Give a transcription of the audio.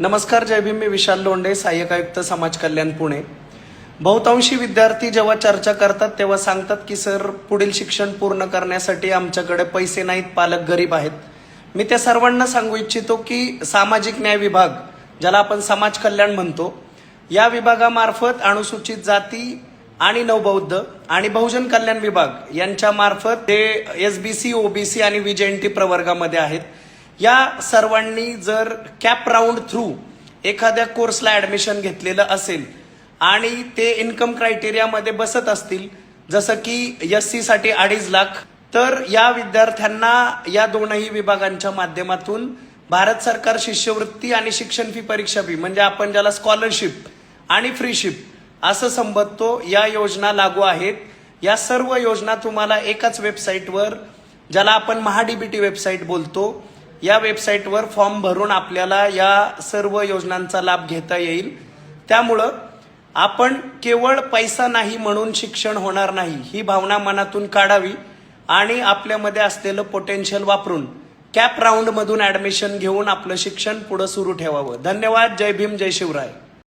नमस्कार, जय भीम. मी विशाल लोंढे, सहाय्यक आयुक्त समाज कल्याण पुणे. बहुतांशी विद्यार्थी जेव्हा चर्चा करतात तेव्हा सांगतात की सर, पुढील शिक्षण पूर्ण करण्यासाठी आमच्याकडे पैसे नाहीत, पालक गरीब आहेत. मी त्या सर्वांना सांगू इच्छितो की सामाजिक न्याय विभाग, ज्याला आपण समाज कल्याण म्हणतो, या विभागामार्फत अनुसूचित जाती आणि नवबौद्ध आणि बहुजन कल्याण विभाग यांच्या मार्फत ते SBC, OBC आणि VJNT प्रवर्गामध्ये आहेत. या सर्वांनी जर कॅप राऊंड थ्रू एखाद्या कोर्सला ऍडमिशन घेतलेलं असेल आणि ते इन्कम क्रायटेरियामध्ये बसत असतील, जसं की SC साठी 2.5 लाख, तर या विद्यार्थ्यांना या दोनही विभागांच्या माध्यमातून भारत सरकार शिष्यवृत्ती आणि शिक्षण फी, परीक्षा फी, म्हणजे आपण ज्याला स्कॉलरशिप आणि फ्रीशिप असं संबोधतो, या योजना लागू आहेत. या सर्व योजना तुम्हाला एकाच वेबसाईटवर, ज्याला आपण महाडीबीटी वेबसाईट बोलतो, या वेबसाईटवर फॉर्म भरून आपल्याला या सर्व योजनांचा लाभ घेता येईल. त्यामुळं आपण केवळ पैसा नाही म्हणून शिक्षण होणार नाही, ही भावना मनातून काढावी आणि आपल्यामध्ये असलेलं पोटेन्शियल वापरून कॅप राऊंड मधून ऍडमिशन घेऊन आपलं शिक्षण पुढे सुरू ठेवावं. धन्यवाद. जय भीम, जय शिवराय.